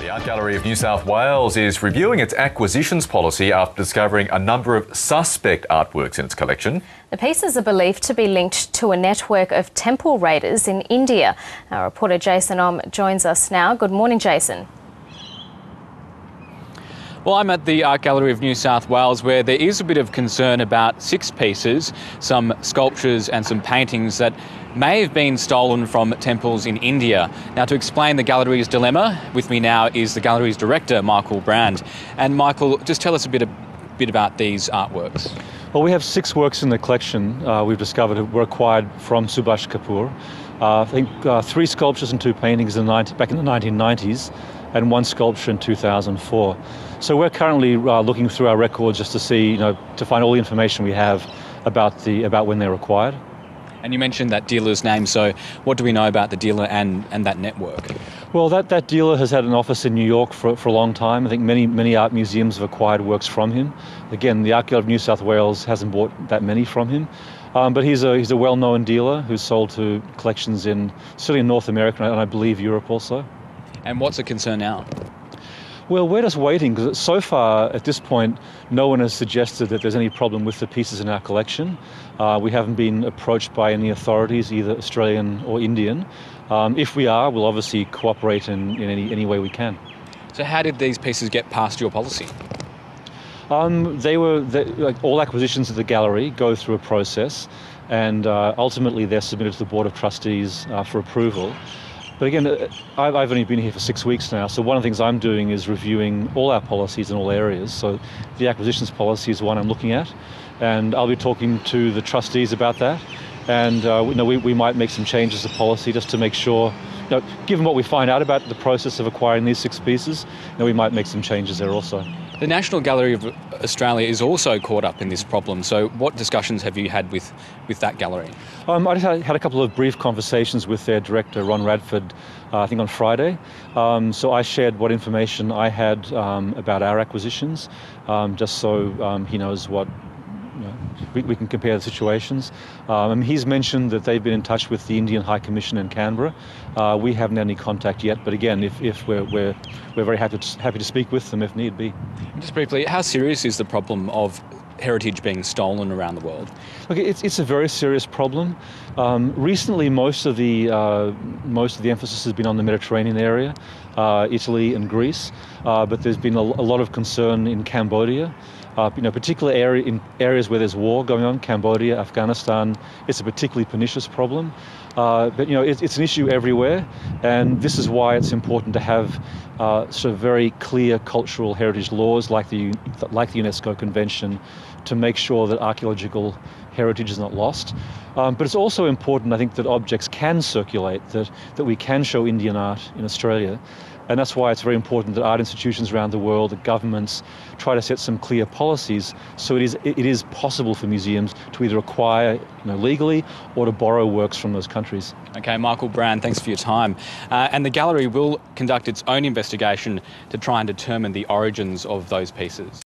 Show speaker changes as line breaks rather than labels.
The Art Gallery of New South Wales is reviewing its acquisitions policy after discovering a number of suspect artworks in its collection.
The pieces are believed to be linked to a network of temple raiders in India. Our reporter Jason Om joins us now. Good morning, Jason.
Well, I'm at the Art Gallery of New South Wales, where there is a bit of concern about 6 pieces, some sculptures and some paintings that may have been stolen from temples in India. Now, to explain the gallery's dilemma, with me now is the gallery's director, Michael Brand. And Michael, just tell us a bit about these artworks.
Well, we have 6 works in the collection we've discovered were acquired from Subhash Kapoor. I think 3 sculptures and 2 paintings back in the 1990s, and 1 sculpture in 2004. So we're currently looking through our records just to see, to find all the information we have about when they're acquired.
And you mentioned that dealer's name, so what do we know about the dealer and that network?
Well, that dealer has had an office in New York for a long time. I think many art museums have acquired works from him. Again, the Art Gallery of New South Wales hasn't bought that many from him. But he's a well-known dealer who's sold to collections certainly in North America and I believe Europe also.
And what's the concern now?
Well, we're just waiting because so far at this point no one has suggested that there's any problem with the pieces in our collection. We haven't been approached by any authorities, either Australian or Indian. If we are, we'll obviously cooperate in any way we can.
So how did these pieces get past your policy?
Like all acquisitions of the gallery go through a process, and ultimately they're submitted to the Board of Trustees for approval. But again, I've only been here for 6 weeks now, so one of the things I'm doing is reviewing all our policies in all areas. So the acquisitions policy is one I'm looking at, and I'll be talking to the trustees about that. And we might make some changes to policy just to make sure, given what we find out about the process of acquiring these 6 pieces, we might make some changes there also.
The National Gallery of Australia is also caught up in this problem, so what discussions have you had with that gallery?
I just had a couple of brief conversations with their director, Ron Radford, I think on Friday. So I shared what information I had about our acquisitions, just so he knows what we can compare the situations. He's mentioned that they've been in touch with the Indian High Commission in Canberra. We haven't had any contact yet, but again, if we're very happy to speak with them if need be.
Just briefly, how serious is the problem of heritage being stolen around the world?
Look, it's a very serious problem. Recently, most of the emphasis has been on the Mediterranean area, Italy and Greece, but there's been a lot of concern in Cambodia. Particular in areas where there's war going on, Cambodia, Afghanistan, it's a particularly pernicious problem. But it's an issue everywhere, and this is why it's important to have sort of very clear cultural heritage laws like the UNESCO Convention to make sure that archaeological heritage is not lost. But it's also important, I think, that objects can circulate, that we can show Indian art in Australia. And that's why it's very important that art institutions around the world, that governments try to set some clear policies so it is possible for museums to either acquire legally or to borrow works from those countries.
Okay, Michael Brand, thanks for your time. And the gallery will conduct its own investigation to try and determine the origins of those pieces.